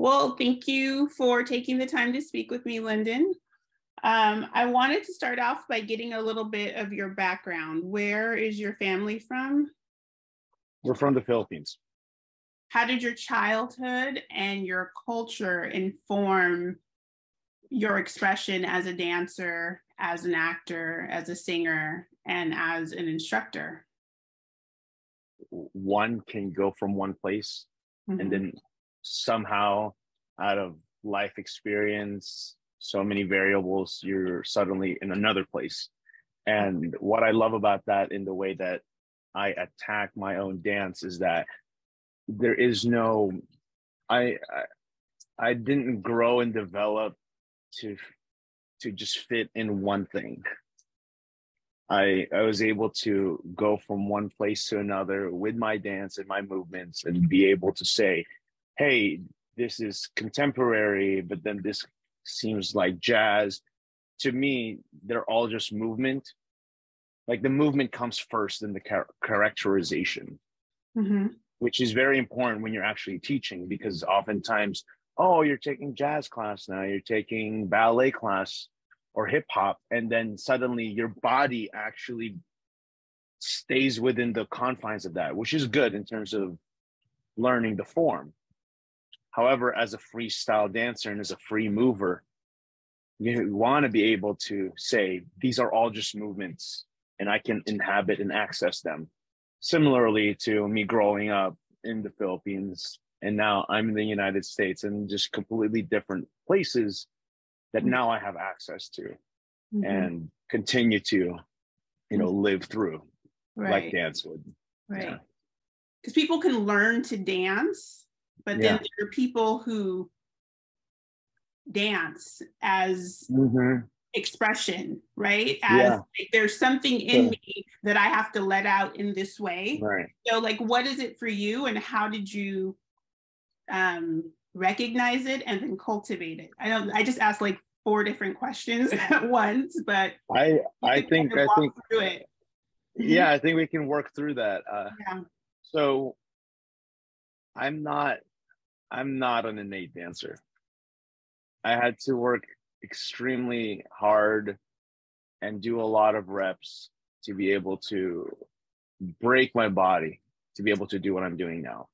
Well, thank you for taking the time to speak with me, Lyndon. I wanted to start off by getting a little bit of your background. Where is your family from? We're from the Philippines. How did your childhood and your culture inform your expression as a dancer, as an actor, as a singer, and as an instructor? One can go from one place and then somehow out of life experience, so many variables, you're suddenly in another place. And what I love about that in the way that I attack my own dance is that there is no, I, I didn't grow and develop to just fit in one thing. I was able to go from one place to another with my dance and my movements and be able to say, hey, this is contemporary, but then this seems like jazz. To me, they're all just movement. Like the movement comes first in the characterization, which is very important when you're actually teaching, because oftentimes, oh, you're taking jazz class now, you're taking ballet class or hip hop, and then suddenly your body actually stays within the confines of that, which is good in terms of learning the form. However, as a freestyle dancer and as a free mover, you want to be able to say, these are all just movements and I can inhabit and access them. Similarly to me growing up in the Philippines, and now I'm in the United States and just completely different places that now I have access to and continue to, live through like dance would. Right. Because people can learn to dance, but then there are people who dance as expression, right? As like, there's something in me that I have to let out in this way. Right. So like, what is it for you and how did you recognize it and then cultivate it? I just asked like 4 different questions at once, but I think through it. I think we can work through that. So I'm not an innate dancer. I had to work extremely hard and do a lot of reps to be able to break my body to be able to do what I'm doing now.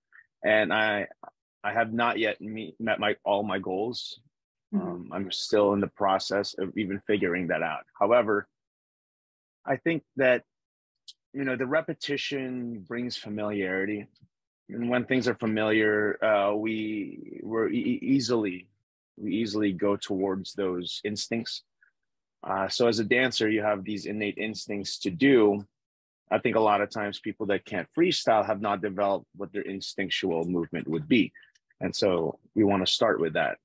And I have not yet met all my goals. I'm still in the process of even figuring that out. However, I think that, the repetition brings familiarity. And when things are familiar, we easily go towards those instincts. So as a dancer, you have these innate instincts to do. I think a lot of times people that can't freestyle have not developed what their instinctual movement would be. And so we want to start with that.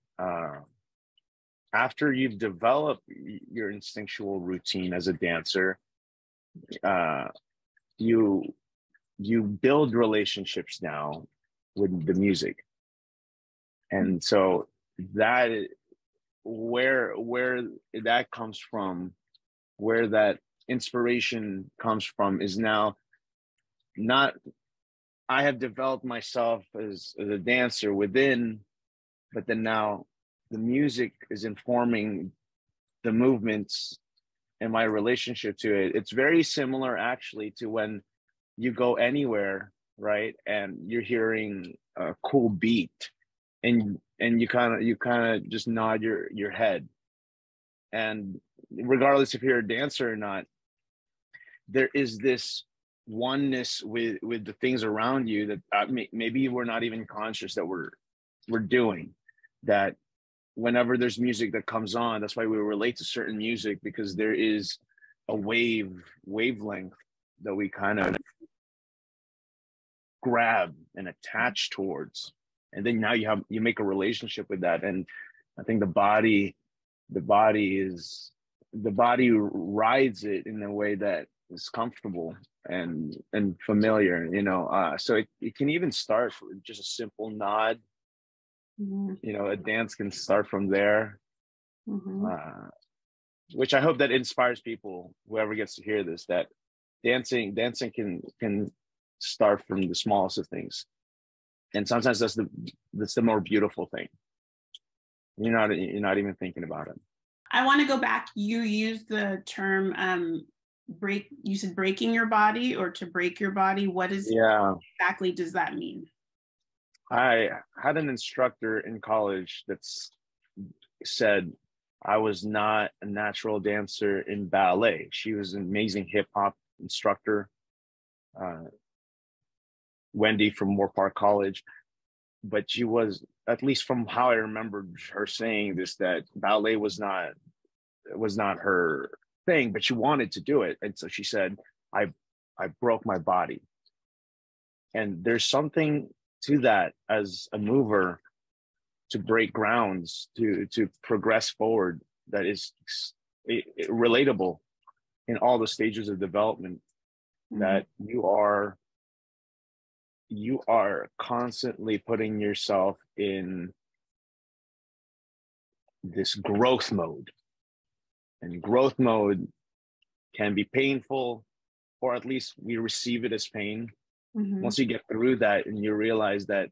After you've developed your instinctual routine as a dancer, you build relationships now with the music. And so that where that comes from, where that inspiration comes from is now not, I have developed myself as a dancer within, but then now the music is informing the movements and my relationship to it. It's very similar actually to when you go anywhere, right? And you're hearing a cool beat and you kind of just nod your head. And regardless if you're a dancer or not, there is this oneness with the things around you that maybe we're not even conscious that we're doing. That whenever there's music that comes on, that's why we relate to certain music, because there is a wavelength that we kind of grab and attach towards, and then now you make a relationship with that. And I think the body rides it in a way that is comfortable and familiar, so it can even start with just a simple nod. A dance can start from there, which I hope that inspires people, whoever gets to hear this, that dancing can start from the smallest of things, and sometimes that's the more beautiful thing. You're not even thinking about it. I want to go back. You used the term you said breaking your body or to break your body. What exactly does that mean? I had an instructor in college that's said I was not a natural dancer in ballet. She was an amazing hip hop instructor, Wendy from Moore Park College. But she was, at least from how I remembered her saying this, that ballet was not her thing, but she wanted to do it. And so she said, I broke my body. And there's something to that as a mover, to break grounds, to progress forward, that is relatable in all the stages of development. That you are constantly putting yourself in this growth mode, and growth mode can be painful, or at least we receive it as pain. Once you get through that and you realize that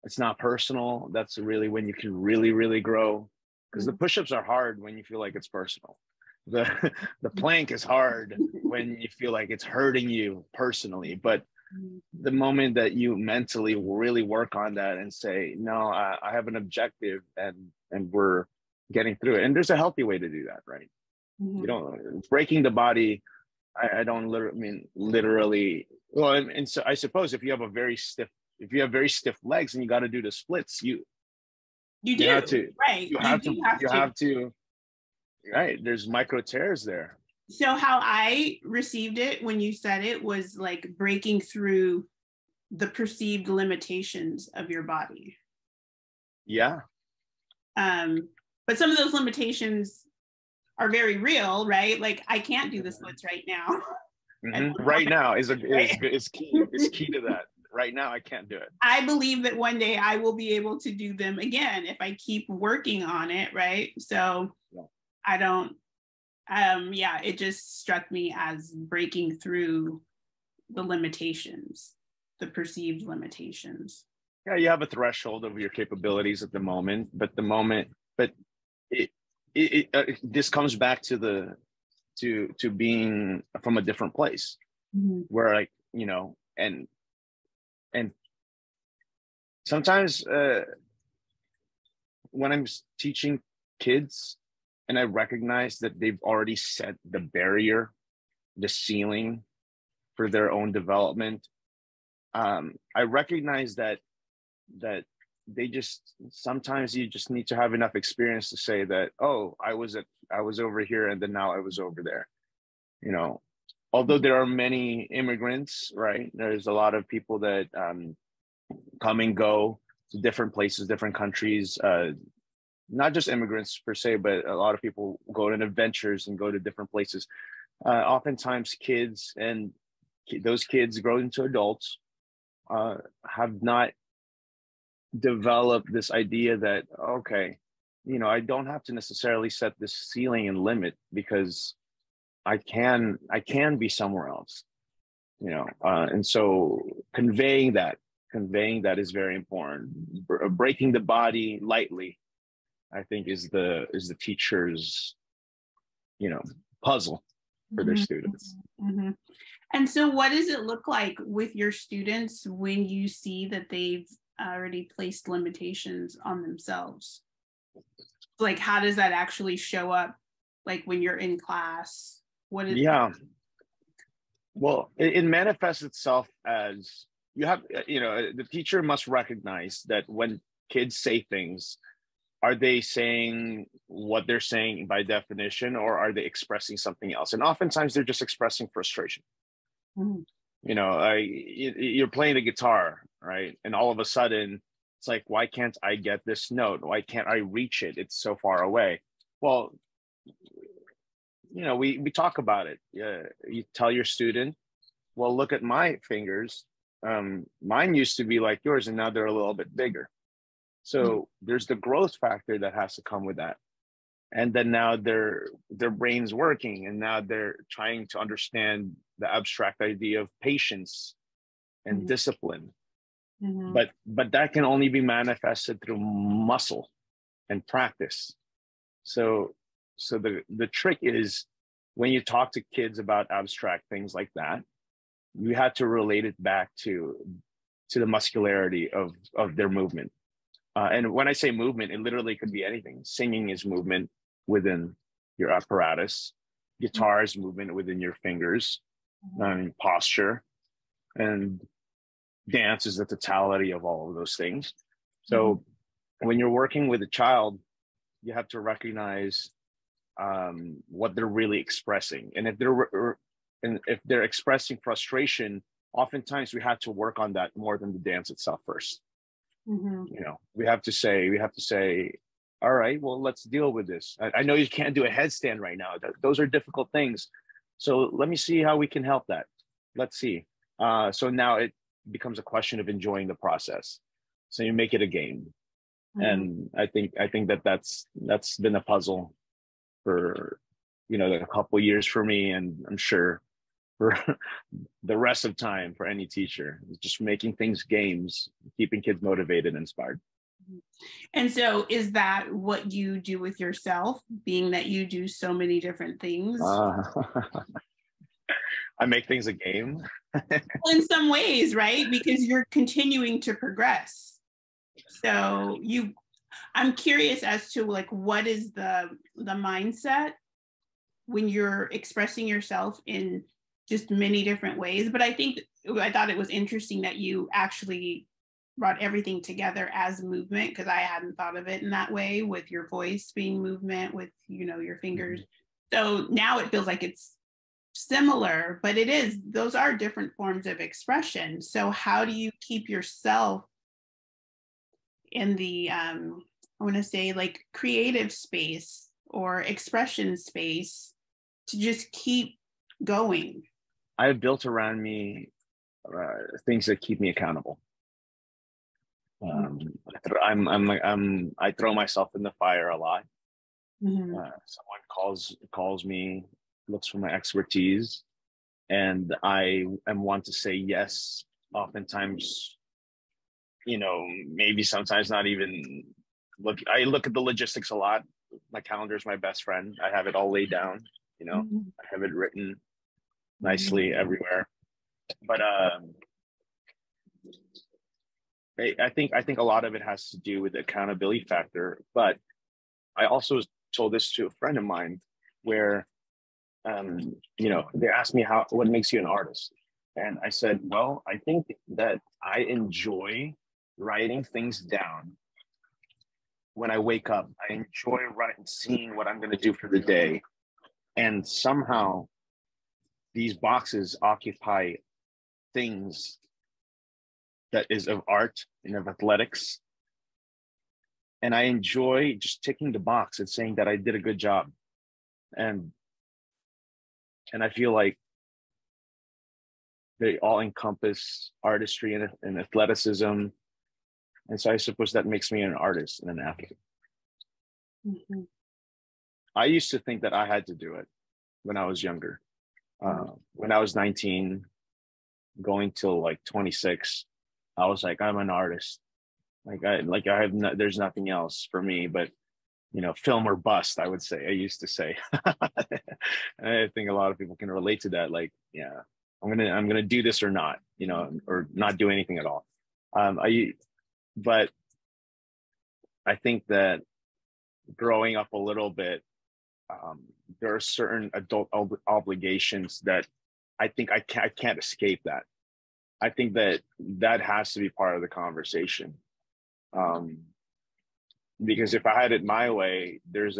it's not personal, that's really when you can really, really grow. Because the push-ups are hard when you feel like it's personal. The plank is hard when you feel like it's hurting you personally. But the moment that you mentally really work on that and say, no, I have an objective, and we're getting through it. And there's a healthy way to do that, right? You don't breaking the body. I don't literally. Well, and so I suppose if you have very stiff legs and you got to do the splits, you have to, right? You have to, right? There's micro tears there. So how I received it when you said it was like breaking through the perceived limitations of your body. Yeah. But some of those limitations are very real, right? Like I can't do the splits right now. Right now is key. Is key to that. Right now, I can't do it. I believe that one day I will be able to do them again if I keep working on it, right? So I don't. It just struck me as breaking through the limitations, the perceived limitations. Yeah, you have a threshold of your capabilities at the moment, but this comes back to being from a different place, where and sometimes when I'm teaching kids and I recognize that they've already set the barrier, the ceiling for their own development, I recognize that sometimes you just need to have enough experience to say that, oh, I was over here and then now I was over there. Although there are many immigrants, right? There's a lot of people that come and go to different places, different countries, not just immigrants per se, but a lot of people go on adventures and go to different places. Oftentimes kids, and those kids grow into adults, have not developed this idea that, okay, I don't have to necessarily set this ceiling and limit, because I can be somewhere else, and so conveying that is very important. Breaking the body lightly, I think, is the teacher's, puzzle for their students. And so what does it look like with your students when you see that they've already placed limitations on themselves? Like, how does that actually show up, like when you're in class? Well, it manifests itself as the teacher must recognize that when kids say things, are they saying what they're saying by definition, or are they expressing something else? And oftentimes they're just expressing frustration. You're playing the guitar, right? And all of a sudden it's like, why can't I get this note? Why can't I reach it? It's so far away. Well, we talk about it. You tell your student, well, look at my fingers. Mine used to be like yours, and now they're a little bit bigger. So there's the growth factor that has to come with that. And then now their brain's working, and now they're trying to understand the abstract idea of patience and discipline. But that can only be manifested through muscle. and practice. So the trick is, when you talk to kids about abstract things like that, you have to relate it back to the muscularity of their movement. And when I say movement, it literally could be anything. Singing is movement within your apparatus. Guitar is movement within your fingers. Posture, and dance is the totality of all of those things. So when you're working with a child, you have to recognize what they're really expressing. And if they're expressing frustration, oftentimes we have to work on that more than the dance itself first. You know, we have to say, all right, well, let's deal with this. I know you can't do a headstand right now. Those are difficult things. So let me see how we can help that. Let's see. So now it becomes a question of enjoying the process. So you make it a game. And I think that's been a puzzle for, you know, a couple of years for me, and I'm sure for the rest of time for any teacher, just making things games, keeping kids motivated and inspired. And so is that what you do with yourself, being that you do so many different things? I make things a game. In some ways, right? Because you're continuing to progress. So I'm curious as to like, what is the mindset when you're expressing yourself in just many different ways? But I thought it was interesting that you actually brought everything together as movement, because I hadn't thought of it in that way, with your voice being movement, with, you know, your fingers. So now it feels like it's similar, but those are different forms of expression. So how do you keep yourself in the I want to say like creative space or expression space to just keep going? I have built around me things that keep me accountable. I throw myself in the fire a lot. Someone calls me, looks for my expertise, and I am one to say yes. Oftentimes, you know, maybe sometimes not even look. I look at the logistics a lot. My calendar is my best friend. I have it all laid down. You know, I have it written nicely everywhere. But I think a lot of it has to do with the accountability factor. But I also told this to a friend of mine, where you know, they asked me what makes you an artist, and I said, well, I think that I enjoy writing things down when I wake up. I enjoy seeing what I'm going to do for the day, and somehow these boxes occupy things that is of art and of athletics. And I enjoy just ticking the box and saying that I did a good job. And I feel like they all encompass artistry and athleticism. And so I suppose that makes me an artist and an athlete. I used to think that I had to do it when I was younger. When I was 19, going till like 26, I was like, I'm an artist. There's nothing else for me but, you know, film or bust, I would say. I used to say. And I think a lot of people can relate to that. Like, yeah, I'm gonna do this or not, you know, or not do anything at all. But I think that growing up a little bit, there are certain adult obligations that I think I can't escape that. I think that has to be part of the conversation. Because if I had it my way, there's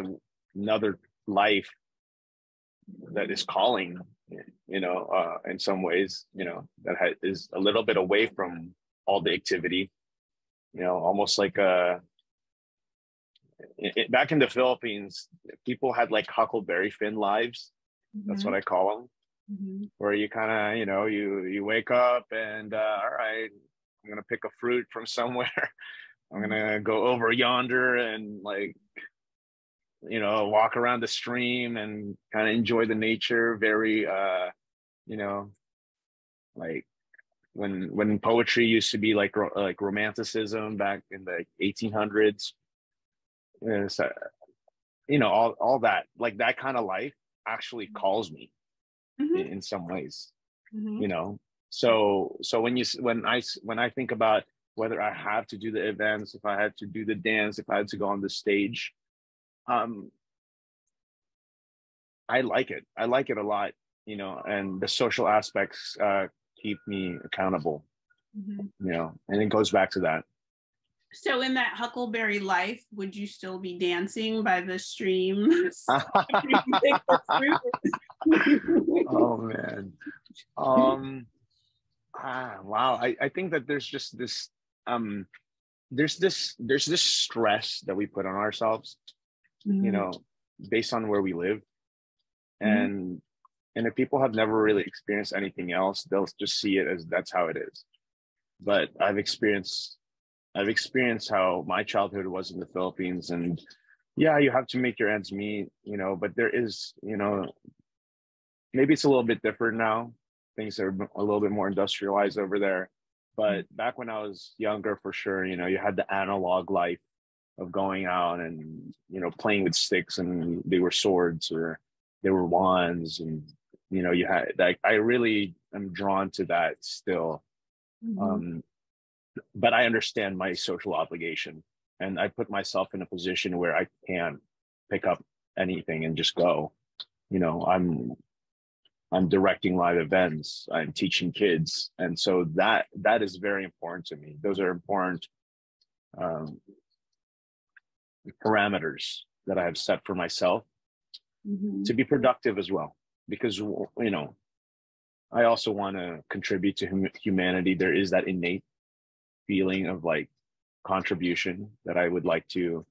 another life that is calling, you know, in some ways, you know, that is a little bit away from all the activity, you know, almost like back in the Philippines, people had like Huckleberry Finn lives. That's what I call them. Where you kind of, you know, you wake up and all right, I'm gonna pick a fruit from somewhere. I'm gonna go over yonder and, like, you know, walk around the stream and kind of enjoy the nature. Very you know, like when poetry used to be like romanticism back in the 1800s. So, all that, like that kind of life actually calls me in some ways, so when I think about whether I have to do the events, if I had to do the dance, if I had to go on the stage, I like it a lot, and the social aspects keep me accountable, and it goes back to that. So in that Huckleberry life, would you still be dancing by the stream? Oh man. Wow. I think that there's just this there's this stress that we put on ourselves, based on where we live. And if people have never really experienced anything else, they'll just see it as that's how it is. But I've experienced how my childhood was in the Philippines, and yeah, you have to make your ends meet, but there is, maybe it's a little bit different now. Things are a little bit more industrialized over there. But back when I was younger, for sure, you had the analog life of going out and, playing with sticks, and they were swords or they were wands. And, you had, like, I really am drawn to that still. But I understand my social obligation, and I put myself in a position where I can pick up anything and just go. I'm directing live events, I'm teaching kids, and so that is very important to me. Those are important parameters that I have set for myself to be productive as well, because I also want to contribute to humanity. There is that innate feeling of like contribution that I would like to,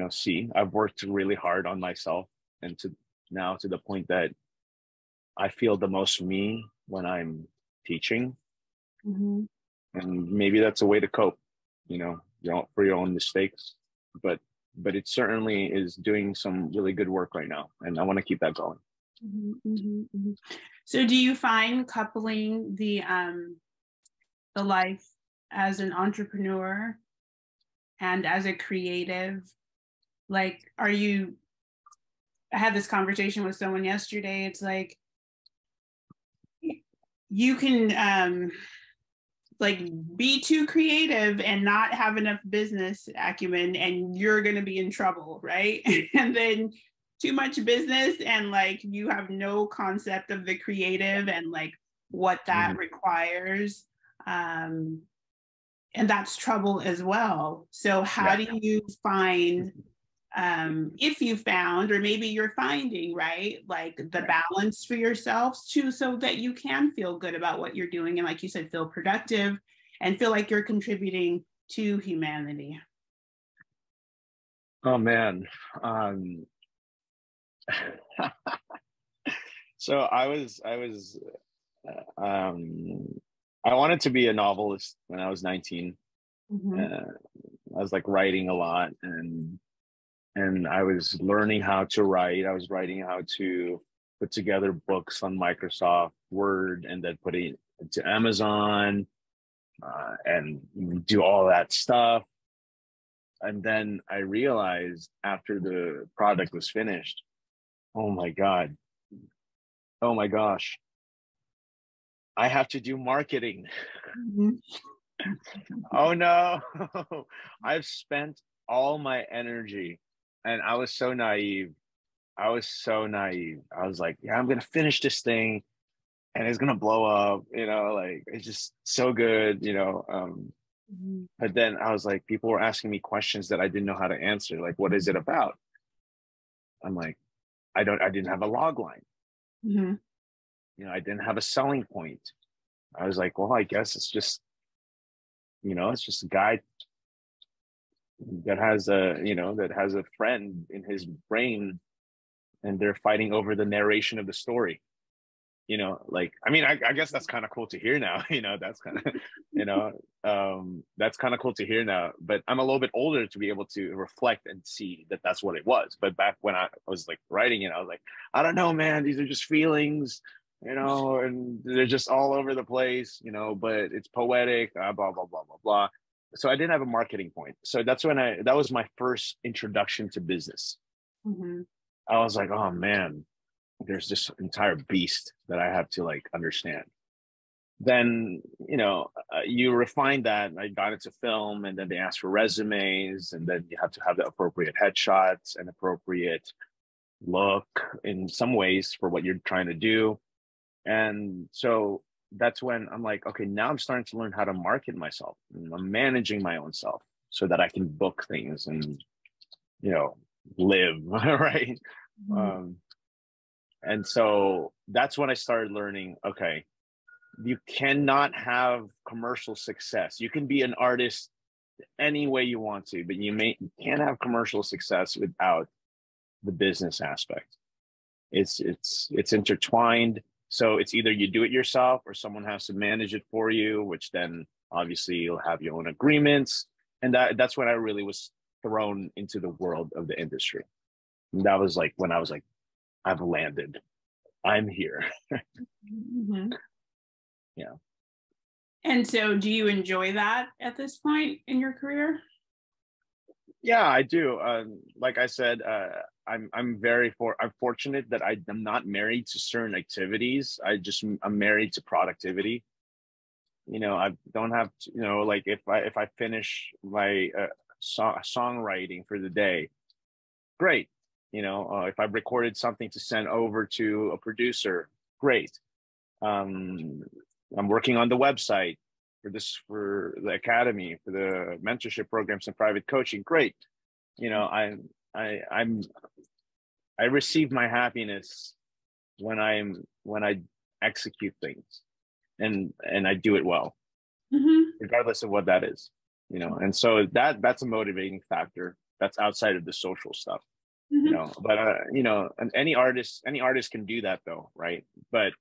see. I've worked really hard on myself, and to the point that I feel the most me when I'm teaching. And maybe that's a way to cope, for your own mistakes. But it certainly is doing some really good work right now, and I want to keep that going. So do you find coupling the life as an entrepreneur and as a creative, like, I had this conversation with someone yesterday. It's like, you can be too creative and not have enough business acumen, and you're going to be in trouble, right? And then too much business, and like you have no concept of the creative and like what that requires. And that's trouble as well. So how do you find, if you found, or maybe you're finding, right, like the balance for yourselves too, so that you can feel good about what you're doing, and like you said, feel productive and feel like you're contributing to humanity? Oh man. So I wanted to be a novelist when I was 19. I was like writing a lot, and I was learning how to write. I was writing how to put together books on Microsoft Word, and then put it into Amazon, and do all that stuff. And then I realized after the product was finished, oh my gosh, I have to do marketing. Oh no. I've spent all my energy, and I was so naive. I was like, yeah, I'm going to finish this thing and it's going to blow up, like it's just so good, But then I was like, people were asking me questions that I didn't know how to answer. Like, what is it about? I'm like, I didn't have a log line. I didn't have a selling point. I was like, well, I guess it's just, it's just a guy that has a friend in his brain, and they're fighting over the narration of the story. Like, I mean, I guess that's kind of cool to hear now. That's kind of, that's kind of cool to hear now. But I'm a little bit older to be able to reflect and see that that's what it was. But back when I was like writing it, I was like, I don't know, man. These are just feelings, and they're just all over the place, but it's poetic, blah, blah, blah, blah, blah. so I didn't have a marketing point. So that was my first introduction to business. Mm-hmm. I was like, oh man, there's this entire beast that I have to like understand. Then, you refine that. I got into film, and then they ask for resumes, and then you have to have the appropriate headshots and appropriate look in some ways for what you're trying to do. And so that's when I'm like, okay, now I'm starting to learn how to market myself. And I'm managing my own self so that I can book things and, live, right? Mm-hmm. And so that's when I started learning, okay, you cannot have commercial success. You can be an artist any way you want to, but you can't have commercial success without the business aspect. It's intertwined. So it's either you do it yourself or someone has to manage it for you, which then obviously you'll have your own agreements. And that's when I really was thrown into the world of the industry. And that was like when I was like, I've landed. I'm here. Mm-hmm. Yeah. And so do you enjoy that at this point in your career? Yeah, I do. Like I said, I'm fortunate that I'm not married to certain activities. I'm married to productivity. I don't have to, like if I finish my songwriting for the day, great. If I've recorded something to send over to a producer, great. I'm working on the website for the academy, for the mentorship programs and private coaching. Great. I receive my happiness when I execute things and I do it well, Mm-hmm. regardless of what that is. And so that's a motivating factor that's outside of the social stuff. Mm-hmm. But and any artist can do that though, right? But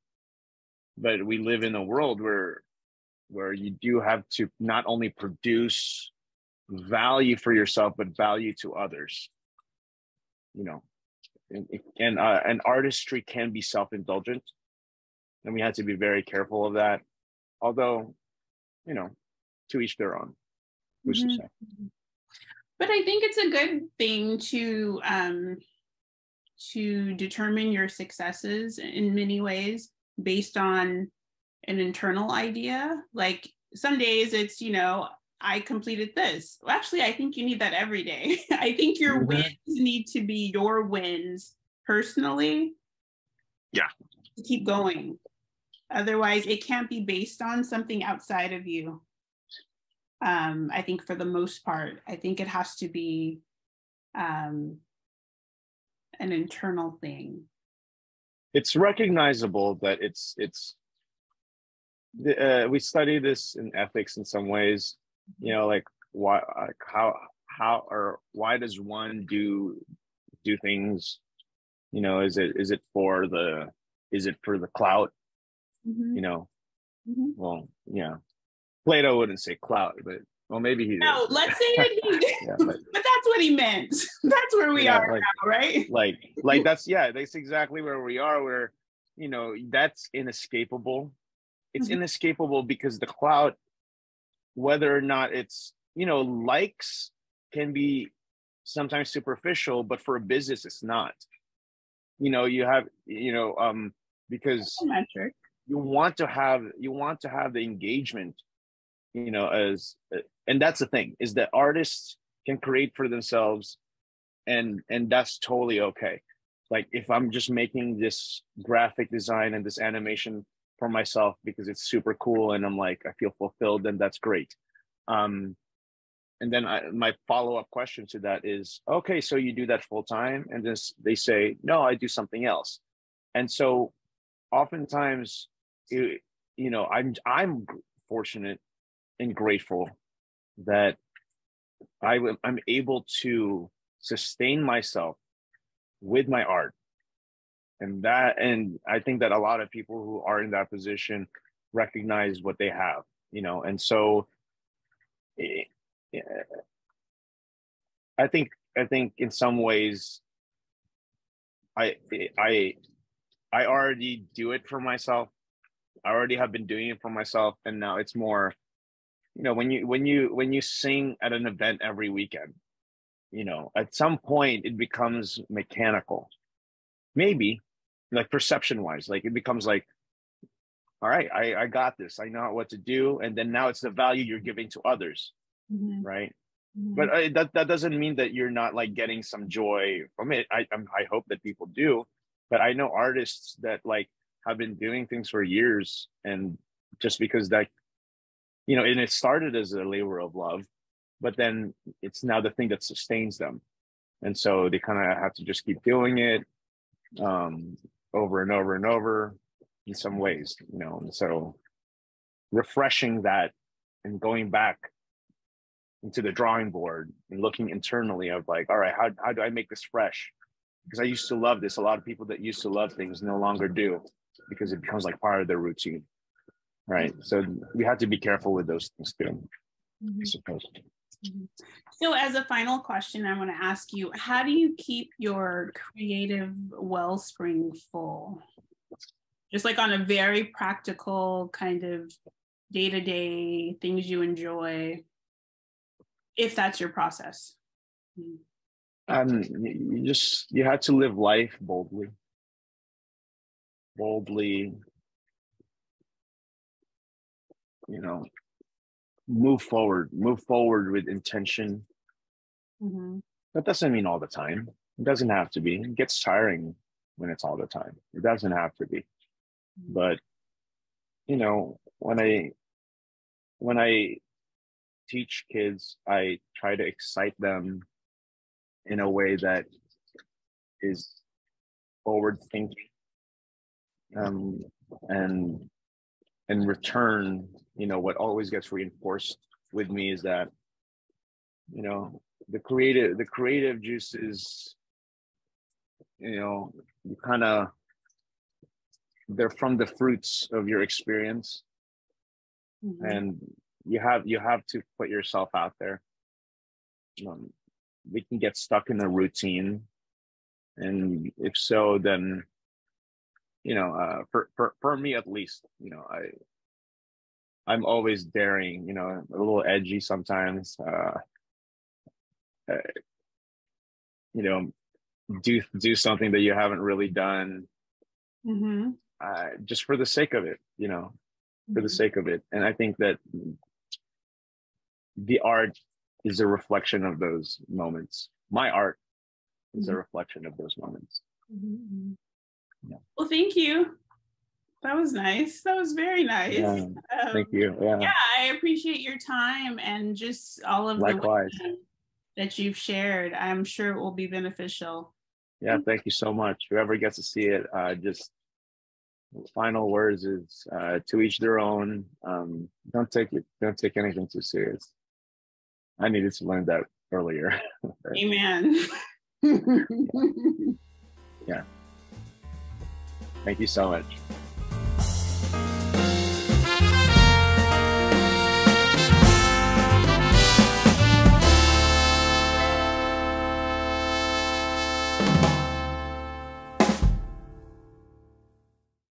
we live in a world where you do have to not only produce value for yourself but value to others. And artistry can be self-indulgent, and we have to be very careful of that. Although, to each their own. Who's to Mm-hmm. say? But I think it's a good thing to determine your successes in many ways based on an internal idea. Like some days it's, I completed this. Well, actually, I think you need that every day. I think your Mm-hmm. wins need to be your wins personally. Yeah. To keep going. Otherwise, it can't be based on something outside of you. I think for the most part, I think it has to be an internal thing. It's recognizable that we study this in ethics in some ways, like why, why does one do things, is it for the clout? Mm-hmm. Mm-hmm. Well, yeah, Plato wouldn't say clout, but well, maybe he did. No, let's say that he did. Yeah, but that's what he meant. That's where we are now, right? Like that's exactly where we are, where that's inescapable. It's Mm-hmm. inescapable because the clout, whether or not it's likes, can be sometimes superficial, but for a business it's not. You have because Metric. you want to have the engagement, as and that's the thing, is that artists can create for themselves, and that's totally okay. Like if I'm just making this graphic design and this animation for myself because it's super cool and I'm like, I feel fulfilled, then that's great. And then my follow-up question to that is, okay, so you do that full time? And they say, no, I do something else. And so oftentimes, I'm fortunate and grateful that I'm able to sustain myself with my art. And I think that a lot of people who are in that position recognize what they have, and so I think in some ways I already do it for myself. I already have been doing it for myself, and now it's more when you sing at an event every weekend, at some point it becomes mechanical. Maybe like perception wise, like it becomes like, all right, I got this. I know what to do. And then now it's the value you're giving to others. Right. But that doesn't mean that you're not like getting some joy from it. I hope that people do, but I know artists that like have been doing things for years, and just because that, and it started as a labor of love, but then it's now the thing that sustains them, and so they kind of have to just keep doing it over and over and over in some ways, and so refreshing that and going back into the drawing board and looking internally of like, all right, how do I make this fresh? Because I used to love this. A lot of people that used to love things no longer do, because it becomes like part of their routine, right? So we have to be careful with those things too, I suppose. So as a final question, I want to ask you, how do you keep your creative wellspring full? Just like on a very practical kind of day-to-day things you enjoy, if that's your process. You had to live life boldly, move forward with intention. That doesn't mean all the time. It doesn't have to be. It gets tiring when it's all the time. It doesn't have to be. But when I teach kids, I try to excite them in a way that is forward thinking, and in return, what always gets reinforced with me is that the creative juice is, they're from the fruits of your experience, and you have to put yourself out there. We can get stuck in a routine, and if so, then for me at least, I'm always daring, a little edgy sometimes, do something that you haven't really done, just for the sake of it, for the sake of it. And I think that the art is a reflection of those moments. My art is a reflection of those moments. Yeah. Well, thank you. That was nice. That was very nice. Yeah, thank you. Yeah, I appreciate your time and just all of Likewise. the wisdom that you've shared. I'm sure it will be beneficial. Yeah, thank you so much. Whoever gets to see it, just final words is to each their own. Don't take anything too serious. I needed to learn that earlier. Amen. Yeah. Thank you so much.